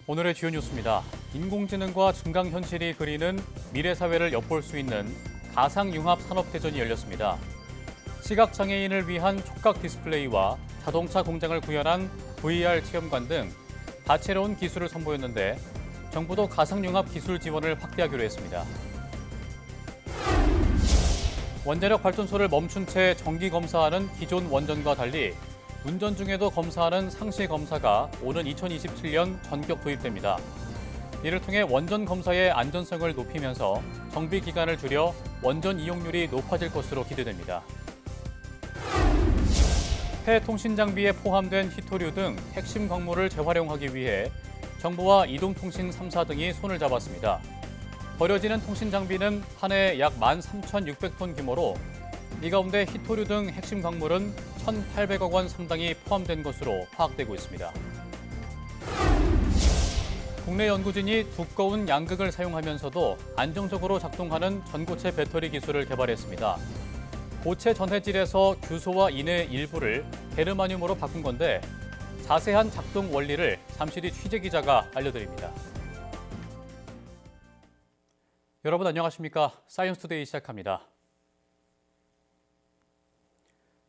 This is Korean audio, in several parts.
오늘의 주요 뉴스입니다. 인공지능과 증강현실이 그리는 미래 사회를 엿볼 수 있는 가상융합 산업대전이 열렸습니다. 시각장애인을 위한 촉각 디스플레이와 자동차 공장을 구현한 VR 체험관 등 다채로운 기술을 선보였는데 정부도 가상융합 기술 지원을 확대하기로 했습니다. 원자력 발전소를 멈춘 채 정기 검사하는 기존 원전과 달리 운전 중에도 검사하는 상시 검사가 오는 2027년 전격 도입됩니다. 이를 통해 원전 검사의 안전성을 높이면서 정비 기간을 줄여 원전 이용률이 높아질 것으로 기대됩니다. 폐 통신 장비에 포함된 히토류 등 핵심 광물을 재활용하기 위해 정부와 이동통신 3사 등이 손을 잡았습니다. 버려지는 통신 장비는 한 해 약 13,600톤 규모로 이 가운데 히토류 등 핵심 광물은 1,800억 원 상당이 포함된 것으로 파악되고 있습니다. 국내 연구진이 두꺼운 양극을 사용하면서도 안정적으로 작동하는 전고체 배터리 기술을 개발했습니다. 고체 전해질에서 규소와 인의 일부를 게르마늄으로 바꾼 건데 자세한 작동 원리를 잠시 뒤 취재 기자가 알려드립니다. 여러분 안녕하십니까? 사이언스투데이 시작합니다.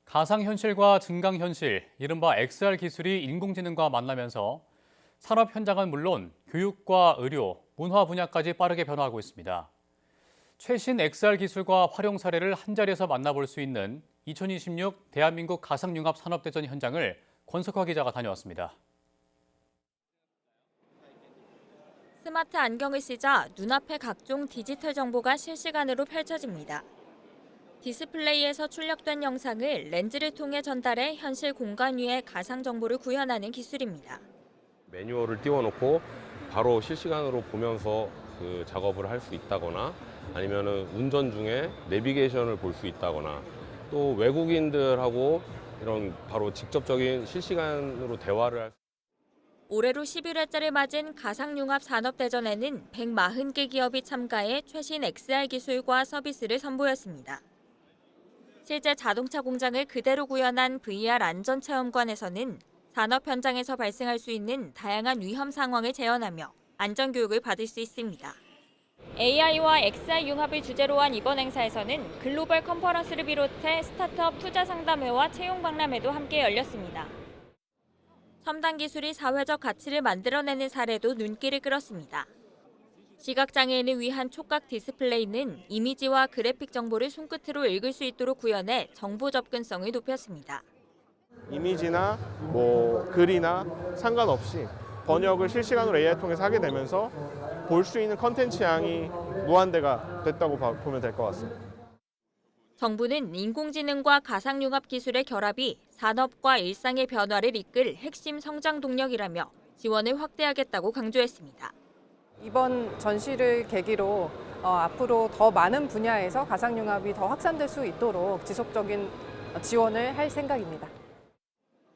가상현실과 증강현실, 이른바 XR 기술이 인공지능과 만나면서 산업 현장은 물론 교육과 의료, 문화 분야까지 빠르게 변화하고 있습니다. 최신 XR 기술과 활용 사례를 한자리에서 만나볼 수 있는 2026 대한민국 가상융합 산업대전 현장을 권석화 기자가 다녀왔습니다. 스마트 안경을 쓰자 눈앞에 각종 디지털 정보가 실시간으로 펼쳐집니다. 디스플레이에서 출력된 영상을 렌즈를 통해 전달해 현실 공간 위에 가상 정보를 구현하는 기술입니다. 매뉴얼을 띄워놓고 바로 실시간으로 보면서 그 작업을 할 수 있다거나 아니면 운전 중에 내비게이션을 볼 수 있다거나 또 외국인들하고 이런 바로 직접적인 실시간으로 대화를 할 수 올해로 11회째를 맞은 가상융합 산업대전에는 140개 기업이 참가해 최신 XR 기술과 서비스를 선보였습니다. 실제 자동차 공장을 그대로 구현한 VR 안전체험관에서는 산업 현장에서 발생할 수 있는 다양한 위험 상황을 재현하며 안전교육을 받을 수 있습니다. AI와 XR 융합을 주제로 한 이번 행사에서는 글로벌 컨퍼런스를 비롯해 스타트업 투자 상담회와 채용 박람회도 함께 열렸습니다. 첨단 기술이 사회적 가치를 만들어내는 사례도 눈길을 끌었습니다. 시각장애인을 위한 촉각 디스플레이는 이미지와 그래픽 정보를 손끝으로 읽을 수 있도록 구현해 정보 접근성을 높였습니다. 이미지나 글이나 상관없이 번역을 실시간으로 AI 통해서 하게 되면서 볼 수 있는 컨텐츠 양이 무한대가 됐다고 보면 될 것 같습니다. 정부는 인공지능과 가상융합 기술의 결합이 산업과 일상의 변화를 이끌 핵심 성장 동력이라며 지원을 확대하겠다고 강조했습니다. 이번 전시를 계기로 앞으로 더 많은 분야에서 가상융합이 더 확산될 수 있도록 지속적인 지원을 할 생각입니다.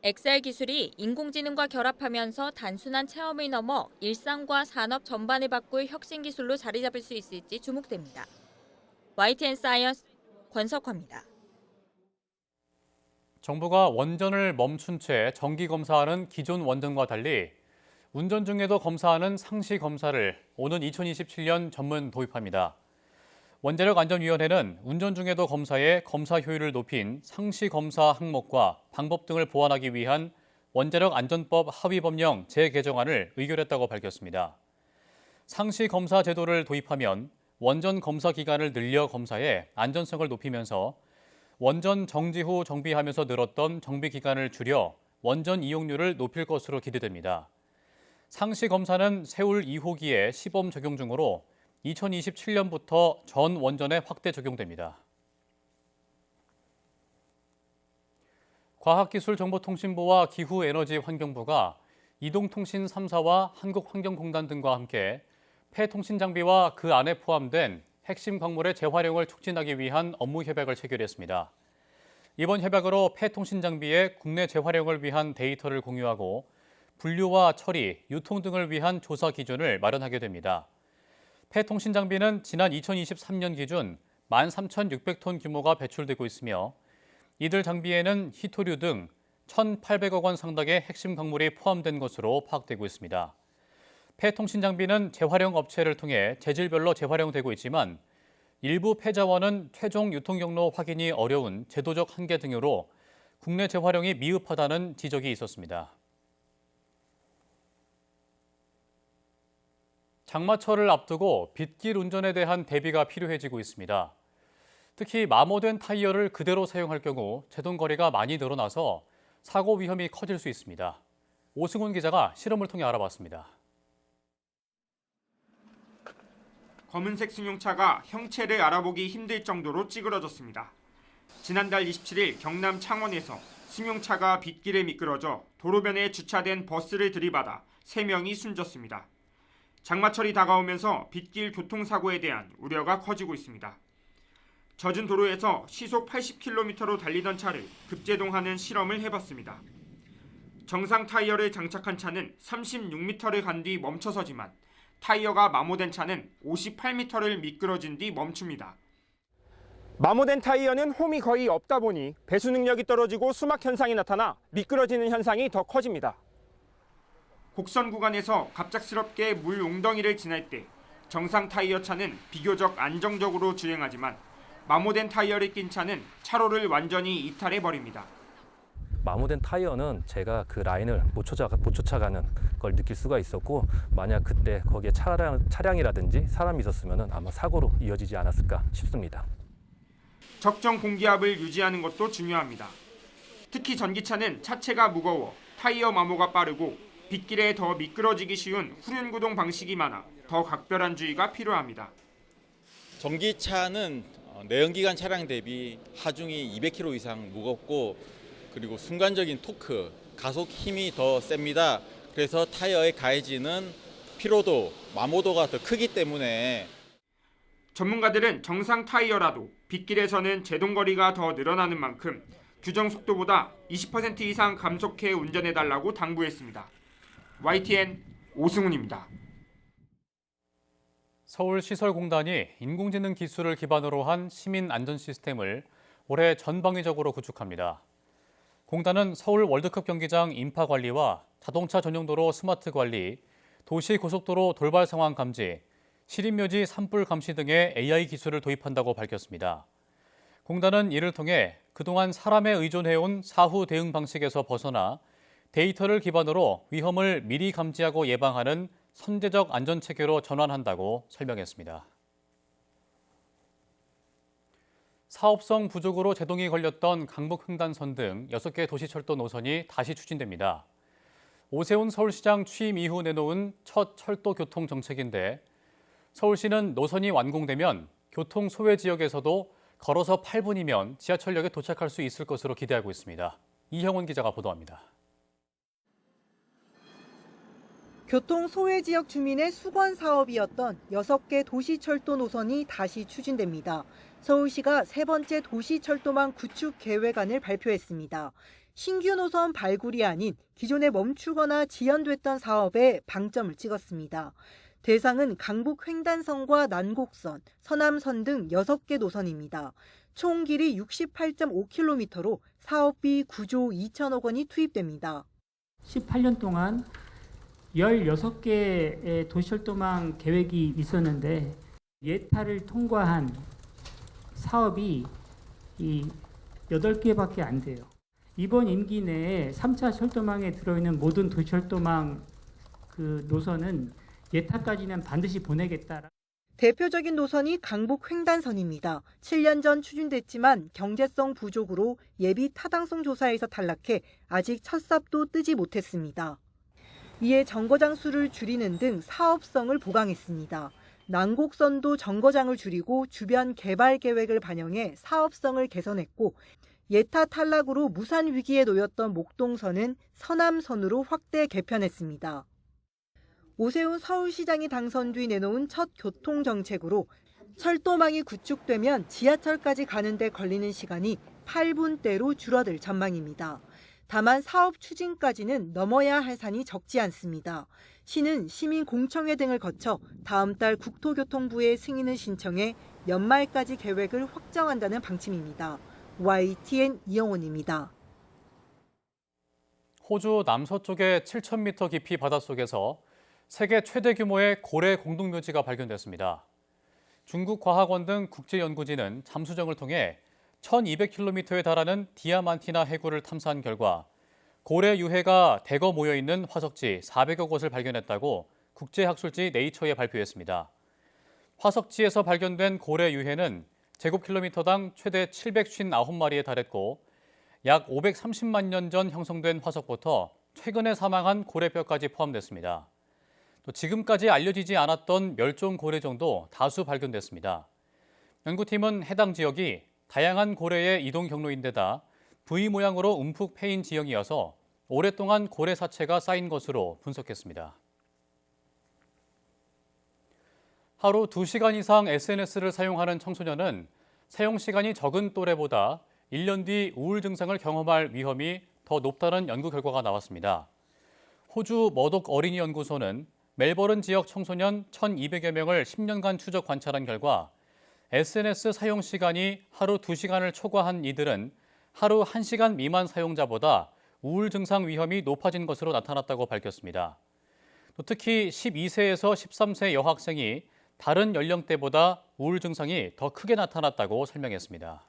XR 기술이 인공지능과 결합하면서 단순한 체험을 넘어 일상과 산업 전반을 바꿀 혁신 기술로 자리 잡을 수 있을지 주목됩니다. YTN 사이언스 권석화입니다. 정부가 원전을 멈춘 채 정기 검사하는 기존 원전과 달리 운전 중에도 검사하는 상시 검사를 오는 2027년 전면 도입합니다. 원자력안전위원회는 운전 중에도 검사에 검사 효율을 높인 상시 검사 항목과 방법 등을 보완하기 위한 원자력안전법 하위법령 재개정안을 의결했다고 밝혔습니다. 상시 검사 제도를 도입하면 원전 검사 기간을 늘려 검사해 안전성을 높이면서 원전 정지 후 정비하면서 늘었던 정비 기간을 줄여 원전 이용률을 높일 것으로 기대됩니다. 상시 검사는 세울 2호기에 시범 적용 중으로 2027년부터 전 원전에 확대 적용됩니다. 과학기술정보통신부와 기후에너지환경부가 이동통신 3사와 한국환경공단 등과 함께 폐통신 장비와 그 안에 포함된 핵심 광물의 재활용을 촉진하기 위한 업무 협약을 체결했습니다. 이번 협약으로 폐통신 장비의 국내 재활용을 위한 데이터를 공유하고 분류와 처리, 유통 등을 위한 조사 기준을 마련하게 됩니다. 폐통신 장비는 지난 2023년 기준 13,600톤 규모가 배출되고 있으며 이들 장비에는 희토류 등 1,800억 원 상당의 핵심 광물이 포함된 것으로 파악되고 있습니다. 폐통신 장비는 재활용 업체를 통해 재질별로 재활용되고 있지만 일부 폐자원은 최종 유통 경로 확인이 어려운 제도적 한계 등으로 국내 재활용이 미흡하다는 지적이 있었습니다. 장마철을 앞두고 빗길 운전에 대한 대비가 필요해지고 있습니다. 특히 마모된 타이어를 그대로 사용할 경우 제동 거리가 많이 늘어나서 사고 위험이 커질 수 있습니다. 오승훈 기자가 실험을 통해 알아봤습니다. 검은색 승용차가 형체를 알아보기 힘들 정도로 찌그러졌습니다. 지난달 27일 경남 창원에서 승용차가 빗길에 미끄러져 도로변에 주차된 버스를 들이받아 3명이 숨졌습니다. 장마철이 다가오면서 빗길 교통사고에 대한 우려가 커지고 있습니다. 젖은 도로에서 시속 80km로 달리던 차를 급제동하는 실험을 해봤습니다. 정상 타이어를 장착한 차는 36m를 간 뒤 멈춰서지만 타이어가 마모된 차는 58m를 미끄러진 뒤 멈춥니다. 마모된 타이어는 홈이 거의 없다 보니 배수 능력이 떨어지고 수막 현상이 나타나 미끄러지는 현상이 더 커집니다. 곡선 구간에서 갑작스럽게 물 웅덩이를 지날 때 정상 타이어 차는 비교적 안정적으로 주행하지만 마모된 타이어를 낀 차는 차로를 완전히 이탈해버립니다. 마모된 타이어는 제가 그 라인을 못 쫓아가는 걸 느낄 수가 있었고 만약 그때 거기에 차량이라든지 사람이 있었으면 아마 사고로 이어지지 않았을까 싶습니다. 적정 공기압을 유지하는 것도 중요합니다. 특히 전기차는 차체가 무거워 타이어 마모가 빠르고 빗길에 더 미끄러지기 쉬운 후륜구동 방식이 많아 더 각별한 주의가 필요합니다. 전기차는 내연기관 차량 대비 하중이 200kg 이상 무겁고 그리고 순간적인 토크, 가속 힘이 더 셉니다. 그래서 타이어에 가해지는 피로도, 마모도가 더 크기 때문에 전문가들은 정상 타이어라도 빗길에서는 제동거리가 더 늘어나는 만큼 규정 속도보다 20% 이상 감속해 운전해달라고 당부했습니다. YTN 오승훈입니다. 서울시설공단이 인공지능 기술을 기반으로 한 시민 안전 시스템을 올해 전방위적으로 구축합니다. 공단은 서울 월드컵 경기장 인파 관리와 자동차 전용도로 스마트 관리, 도시 고속도로 돌발 상황 감지, 시립묘지 산불 감시 등의 AI 기술을 도입한다고 밝혔습니다. 공단은 이를 통해 그동안 사람에 의존해온 사후 대응 방식에서 벗어나 데이터를 기반으로 위험을 미리 감지하고 예방하는 선제적 안전체계로 전환한다고 설명했습니다. 사업성 부족으로 제동이 걸렸던 강북횡단선 등 6개 도시철도 노선이 다시 추진됩니다. 오세훈 서울시장 취임 이후 내놓은 첫 철도 교통 정책인데 서울시는 노선이 완공되면 교통 소외 지역에서도 걸어서 8분이면 지하철역에 도착할 수 있을 것으로 기대하고 있습니다. 이형원 기자가 보도합니다. 교통 소외 지역 주민의 수건 사업이었던 6개 도시철도 노선이 다시 추진됩니다. 서울시가 세 번째 도시철도망 구축 계획안을 발표했습니다. 신규 노선 발굴이 아닌 기존에 멈추거나 지연됐던 사업에 방점을 찍었습니다. 대상은 강북 횡단선과 난곡선, 서남선 등 6개 노선입니다. 총 길이 68.5km로 사업비 9조 2천억 원이 투입됩니다. 18년 동안 16개의 도시철도망 계획이 있었는데 예타를 통과한 사업이 8개밖에 안 돼요. 이번 임기 내에 3차 철도망에 들어있는 모든 도시철도망 그 노선은 예타까지는 반드시 보내겠다. 대표적인 노선이 강북 횡단선입니다. 7년 전 추진됐지만 경제성 부족으로 예비 타당성 조사에서 탈락해 아직 첫 삽도 뜨지 못했습니다. 이에 정거장 수를 줄이는 등 사업성을 보강했습니다. 난곡선도 정거장을 줄이고 주변 개발 계획을 반영해 사업성을 개선했고 예타 탈락으로 무산 위기에 놓였던 목동선은 서남선으로 확대 개편했습니다. 오세훈 서울시장이 당선 뒤 내놓은 첫 교통정책으로 철도망이 구축되면 지하철까지 가는 데 걸리는 시간이 8분대로 줄어들 전망입니다. 다만 사업 추진까지는 넘어야 할 산이 적지 않습니다. 시는 시민 공청회 등을 거쳐 다음 달 국토교통부에 승인을 신청해 연말까지 계획을 확정한다는 방침입니다. YTN 이영원입니다. 호주 남서쪽의 7,000m 깊이 바닷속에서 세계 최대 규모의 고래 공동묘지가 발견됐습니다. 중국 과학원 등 국제연구진은 잠수정을 통해 1,200km에 달하는 디아만티나 해구를 탐사한 결과 고래 유해가 대거 모여있는 화석지 400여 곳을 발견했다고 국제학술지 네이처에 발표했습니다. 화석지에서 발견된 고래 유해는 제곱킬로미터당 최대 759마리에 달했고 약 530만 년 전 형성된 화석부터 최근에 사망한 고래뼈까지 포함됐습니다. 또 지금까지 알려지지 않았던 멸종 고래종도 다수 발견됐습니다. 연구팀은 해당 지역이 다양한 고래의 이동 경로인데다 V 모양으로 움푹 패인 지형이어서 오랫동안 고래 사체가 쌓인 것으로 분석했습니다. 하루 2시간 이상 SNS를 사용하는 청소년은 사용 시간이 적은 또래보다 1년 뒤 우울 증상을 경험할 위험이 더 높다는 연구 결과가 나왔습니다. 호주 머독 어린이 연구소는 멜버른 지역 청소년 1,200여 명을 10년간 추적 관찰한 결과 SNS 사용 시간이 하루 2시간을 초과한 이들은 하루 1시간 미만 사용자보다 우울 증상 위험이 높아진 것으로 나타났다고 밝혔습니다. 또 특히 12세에서 13세 여학생이 다른 연령대보다 우울 증상이 더 크게 나타났다고 설명했습니다.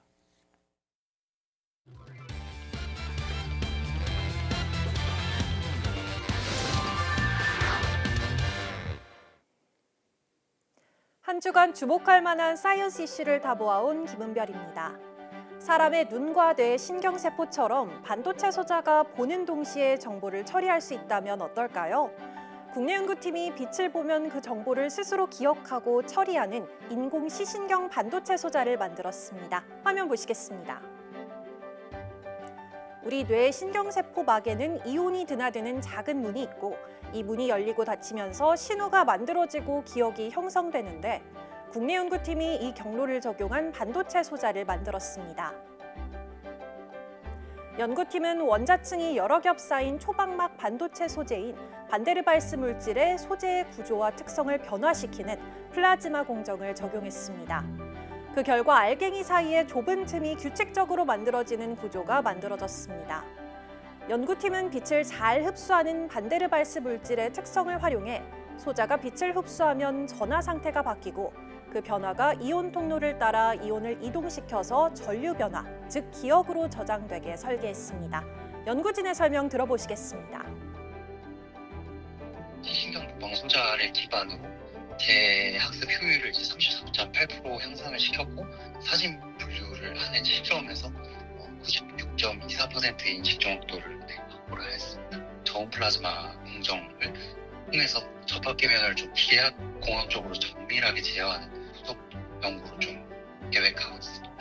한 주간 주목할 만한 사이언스 이슈를 다 모아온 김은별입니다. 사람의 눈과 뇌의 신경세포처럼 반도체 소자가 보는 동시에 정보를 처리할 수 있다면 어떨까요? 국내 연구팀이 빛을 보면 그 정보를 스스로 기억하고 처리하는 인공 시신경 반도체 소자를 만들었습니다. 화면 보시겠습니다. 우리 뇌의 신경세포막에는 이온이 드나드는 작은 문이 있고 이 문이 열리고 닫히면서 신호가 만들어지고 기억이 형성되는데 국내 연구팀이 이 경로를 적용한 반도체 소자를 만들었습니다. 연구팀은 원자층이 여러 겹 쌓인 초박막 반도체 소재인 반데르발스 물질의 소재의 구조와 특성을 변화시키는 플라즈마 공정을 적용했습니다. 그 결과 알갱이 사이에 좁은 틈이 규칙적으로 만들어지는 구조가 만들어졌습니다. 연구팀은 빛을 잘 흡수하는 반데르발스 물질의 특성을 활용해 소자가 빛을 흡수하면 전하 상태가 바뀌고 그 변화가 이온 통로를 따라 이온을 이동시켜서 전류 변화, 즉 기억으로 저장되게 설계했습니다. 연구진의 설명 들어보시겠습니다. 신경 독방 소자를 기반으로 재학습 효율을 34.8% 향상을 시켰고 사진 분류를 하는 실험에서 96.24%의 인식 정확도를 확보를 했습니다. 저온 플라즈마 공정을 통해서 접합계면을 좀 기하공학적으로 정밀하게 제어하는 후속 연구를 좀 계획하고 있습니다.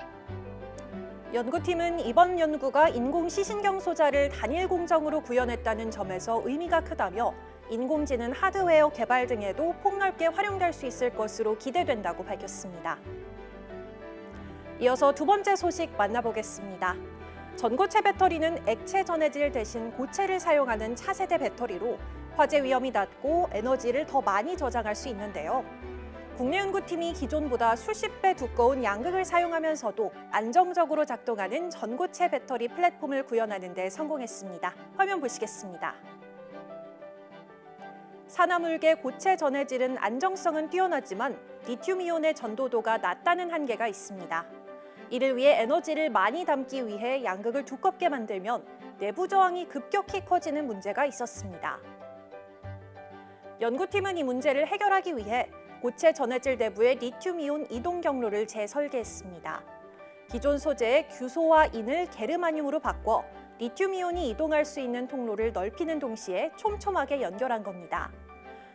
연구팀은 이번 연구가 인공 시신경 소자를 단일 공정으로 구현했다는 점에서 의미가 크다며 인공지능 하드웨어 개발 등에도 폭넓게 활용될 수 있을 것으로 기대된다고 밝혔습니다. 이어서 두 번째 소식 만나보겠습니다. 전고체 배터리는 액체 전해질 대신 고체를 사용하는 차세대 배터리로 화재 위험이 낮고 에너지를 더 많이 저장할 수 있는데요. 국내 연구팀이 기존보다 수십 배 두꺼운 양극을 사용하면서도 안정적으로 작동하는 전고체 배터리 플랫폼을 구현하는 데 성공했습니다. 화면 보시겠습니다. 산화물계 고체 전해질은 안정성은 뛰어나지만 리튬이온의 전도도가 낮다는 한계가 있습니다. 이를 위해 에너지를 많이 담기 위해 양극을 두껍게 만들면 내부 저항이 급격히 커지는 문제가 있었습니다. 연구팀은 이 문제를 해결하기 위해 고체 전해질 내부의 리튬이온 이동 경로를 재설계했습니다. 기존 소재의 규소와 인을 게르마늄으로 바꿔 리튬이온이 이동할 수 있는 통로를 넓히는 동시에 촘촘하게 연결한 겁니다.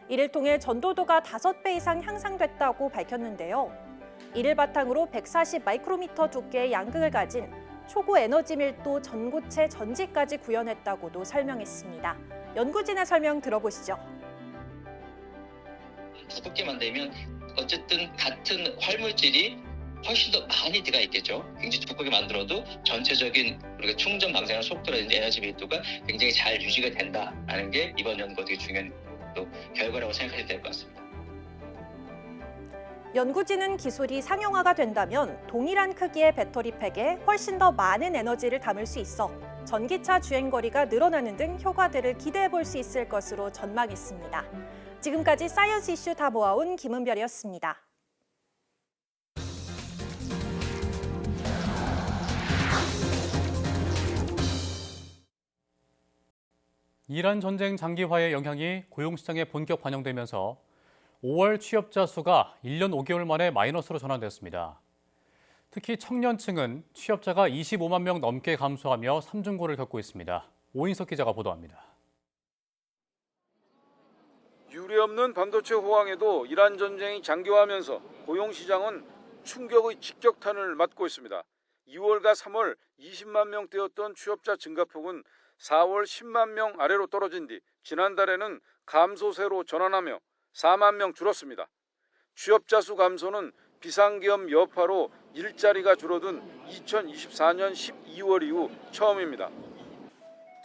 이를 통해 전도도가 5배 이상 향상됐다고 밝혔는데요. 이를 바탕으로 140 마이크로미터 두께의 양극을 가진 초고 에너지 밀도 전고체 전지까지 구현했다고도 설명했습니다. 연구진의 설명 들어보시죠. 두껍게 만들면 어쨌든 같은 활물질이 훨씬 더 많이 들어가 있겠죠. 굉장히 두껍게 만들어도 전체적인 우리가 충전 방사능 속도라든지 에너지 밀도가 굉장히 잘 유지가 된다라는 게 이번 연구가 되게 중요한 또 결과라고 생각하셔도 될 것 같습니다. 연구진은 기술이 상용화가 된다면 동일한 크기의 배터리팩에 훨씬 더 많은 에너지를 담을 수 있어 전기차 주행거리가 늘어나는 등 효과들을 기대해 볼 수 있을 것으로 전망했습니다. 지금까지 사이언스 이슈 다 모아온 김은별이었습니다. 이란 전쟁 장기화의 영향이 고용시장에 본격 반영되면서 5월 취업자 수가 1년 5개월 만에 마이너스로 전환됐습니다. 특히 청년층은 취업자가 25만 명 넘게 감소하며 삼중고를 겪고 있습니다. 오인석 기자가 보도합니다. 유례없는 반도체 호황에도 이란 전쟁이 장기화하면서 고용시장은 충격의 직격탄을 맞고 있습니다. 2월과 3월 20만 명대였던 취업자 증가폭은 4월 10만 명 아래로 떨어진 뒤 지난달에는 감소세로 전환하며 4만 명 줄었습니다. 취업자 수 감소는 비상계엄 여파로 일자리가 줄어든 2024년 12월 이후 처음입니다.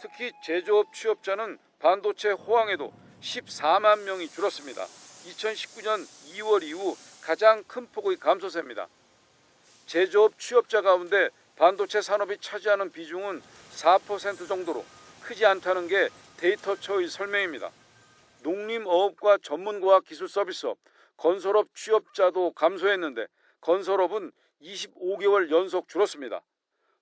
특히 제조업 취업자는 반도체 호황에도 14만 명이 줄었습니다. 2019년 2월 이후 가장 큰 폭의 감소세입니다. 제조업 취업자 가운데 반도체 산업이 차지하는 비중은 4% 정도로 크지 않다는 게 데이터처의 설명입니다. 농림어업과 전문과학기술서비스업, 건설업 취업자도 감소했는데 건설업은 25개월 연속 줄었습니다.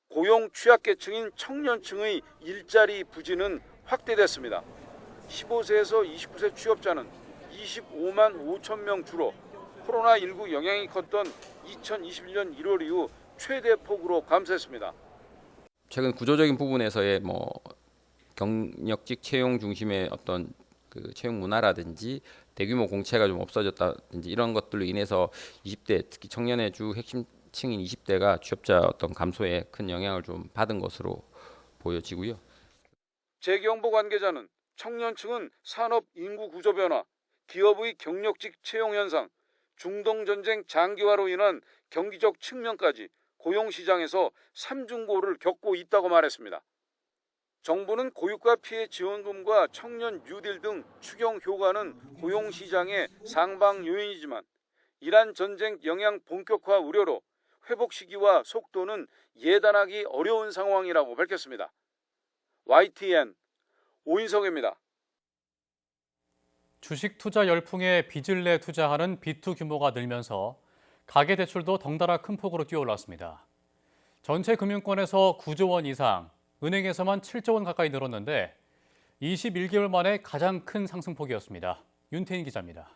고용 취약계층인 청년층의 일자리 부진은 확대됐습니다. 15세에서 29세 취업자는 25만 5천 명 줄어 코로나19 영향이 컸던 2021년 1월 이후 최대 폭으로 감소했습니다. 최근 구조적인 부분에서의 경력직 채용 중심의 어떤 그 채용 문화라든지 대규모 공채가 좀 없어졌다든지 이런 것들로 인해서 20대 특히 청년의 주 핵심층인 20대가 취업자 어떤 감소에 큰 영향을 좀 받은 것으로 보여지고요. 재경보 관계자는 청년층은 산업 인구 구조 변화, 기업의 경력직 채용 현상, 중동 전쟁 장기화로 인한 경기적 측면까지 고용시장에서 삼중고를 겪고 있다고 말했습니다. 정부는 고유가 피해 지원금과 청년 뉴딜 등 추경 효과는 고용시장의 상방 요인이지만 이란 전쟁 영향 본격화 우려로 회복 시기와 속도는 예단하기 어려운 상황이라고 밝혔습니다. YTN 오인석입니다. 주식 투자 열풍에 빚을 내 투자하는 빚투 규모가 늘면서 가계대출도 덩달아 큰 폭으로 뛰어올랐습니다. 전체 금융권에서 9조 원 이상, 은행에서만 7조 원 가까이 늘었는데 21개월 만에 가장 큰 상승폭이었습니다. 윤태인 기자입니다.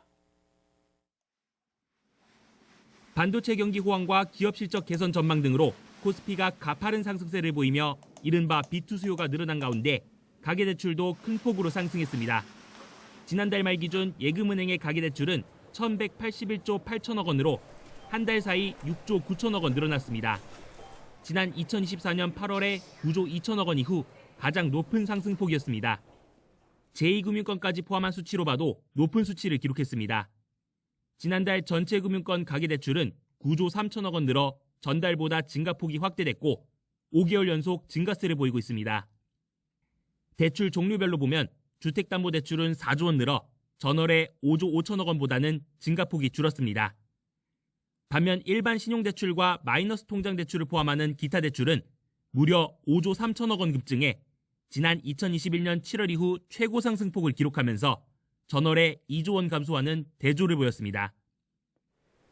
반도체 경기 호황과 기업 실적 개선 전망 등으로 코스피가 가파른 상승세를 보이며 이른바 빚투 수요가 늘어난 가운데 가계대출도 큰 폭으로 상승했습니다. 지난달 말 기준 예금은행의 가계대출은 1,181조 8천억 원으로 한 달 사이 6조 9천억 원 늘어났습니다. 지난 2024년 8월에 9조 2천억 원 이후 가장 높은 상승폭이었습니다. 제2금융권까지 포함한 수치로 봐도 높은 수치를 기록했습니다. 지난달 전체 금융권 가계대출은 9조 3천억 원 늘어 전달보다 증가폭이 확대됐고 5개월 연속 증가세를 보이고 있습니다. 대출 종류별로 보면 주택담보대출은 4조 원 늘어 전월에 5조 5천억 원보다는 증가폭이 줄었습니다. 반면 일반 신용대출과 마이너스 통장대출을 포함하는 기타 대출은 무려 5조 3천억 원 급증해 지난 2021년 7월 이후 최고 상승폭을 기록하면서 전월에 2조 원 감소하는 대조를 보였습니다.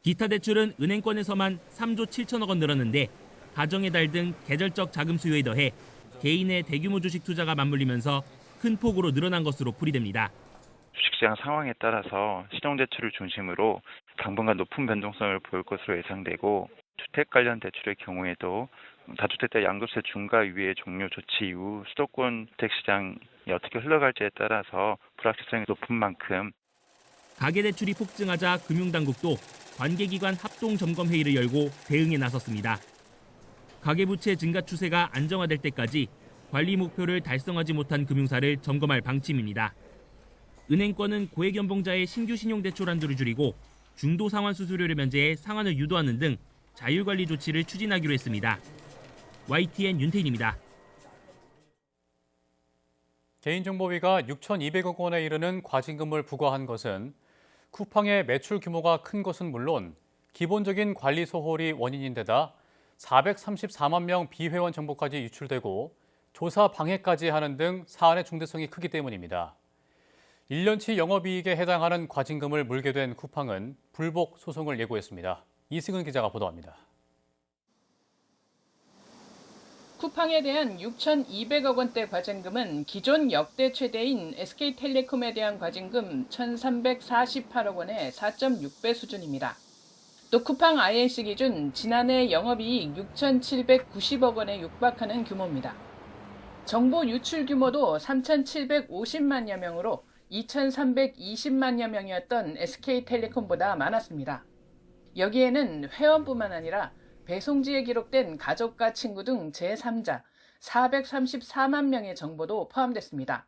기타 대출은 은행권에서만 3조 7천억 원 늘었는데 가정의 달 등 계절적 자금 수요에 더해 개인의 대규모 주식 투자가 맞물리면서 큰 폭으로 늘어난 것으로 풀이됩니다. 주식시장 상황에 따라서 신용대출을 중심으로 당분간 높은 변동성을 보일 것으로 예상되고 주택 관련 대출의 경우에도 다주택자 양도세 중과 유예 종료 조치 이후 수도권 주택시장이 어떻게 흘러갈지에 따라서 불확실성이 높은 만큼 가계대출이 폭증하자 금융당국도 관계기관 합동점검회의를 열고 대응에 나섰습니다. 가계부채 증가 추세가 안정화될 때까지 관리 목표를 달성하지 못한 금융사를 점검할 방침입니다. 은행권은 고액연봉자의 신규 신용대출 한도를 줄이고 중도 상환 수수료를 면제해 상환을 유도하는 등 자율관리 조치를 추진하기로 했습니다. YTN 윤태인입니다. 개인정보위가 6,200억 원에 이르는 과징금을 부과한 것은 쿠팡의 매출 규모가 큰 것은 물론 기본적인 관리 소홀이 원인인데다 434만 명 비회원 정보까지 유출되고 조사 방해까지 하는 등 사안의 중대성이 크기 때문입니다. 1년치 영업이익에 해당하는 과징금을 물게 된 쿠팡은 불복 소송을 예고했습니다. 이승은 기자가 보도합니다. 쿠팡에 대한 6,200억 원대 과징금은 기존 역대 최대인 SK텔레콤에 대한 과징금 1,348억 원의 4.6배 수준입니다. 또 쿠팡 INC 기준 지난해 영업이익 6,790억 원에 육박하는 규모입니다. 정보 유출 규모도 3,750만여 명으로 2,320만여 명이었던 SK텔레콤보다 많았습니다. 여기에는 회원뿐만 아니라 배송지에 기록된 가족과 친구 등 제3자 434만 명의 정보도 포함됐습니다.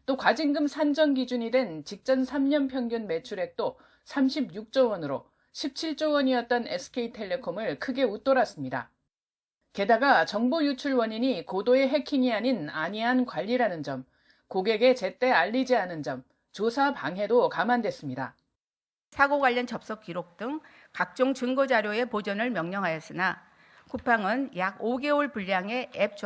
또 과징금 산정 기준이 된 직전 3년 평균 매출액도 36조 원으로 17조 원이었던 SK텔레콤을 크게 웃돌았습니다. 게다가 정보 유출 원인이 고도의 해킹이 아닌 안이한 관리라는 점, 고객에 제때 알리지 않은 점, 조사 방해도 감안됐습니다. 사고 관련 접속 기록 등 각종 증거 자료의 보존을 명령하였으나 쿠팡은 약 5개월 분량의 앱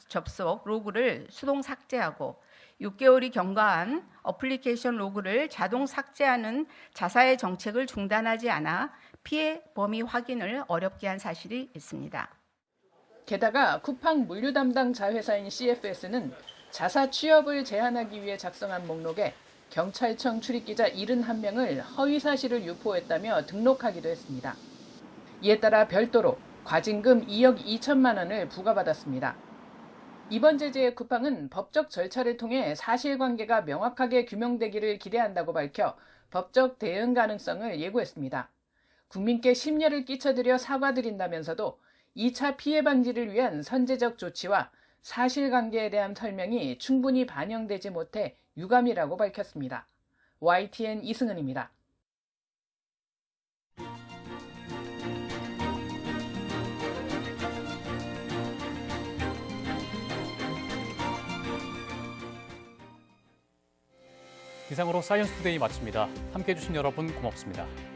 접속 로그를 수동 삭제하고 6개월이 경과한 어플리케이션 로그를 자동 삭제하는 자사의 정책을 중단하지 않아 피해 범위 확인을 어렵게 한 사실이 있습니다. 게다가 쿠팡 물류 담당 자회사인 CFS는 자사 취업을 제한하기 위해 작성한 목록에 경찰청 출입기자 71명을 허위 사실을 유포했다며 등록하기도 했습니다. 이에 따라 별도로 과징금 2억 2천만 원을 부과받았습니다. 이번 제재에 쿠팡은 법적 절차를 통해 사실관계가 명확하게 규명되기를 기대한다고 밝혀 법적 대응 가능성을 예고했습니다. 국민께 심려를 끼쳐드려 사과드린다면서도 2차 피해 방지를 위한 선제적 조치와 사실관계에 대한 설명이 충분히 반영되지 못해 유감이라고 밝혔습니다. YTN 이승은입니다. 이상으로 사이언스 투데이 마칩니다. 함께해 주신 여러분 고맙습니다.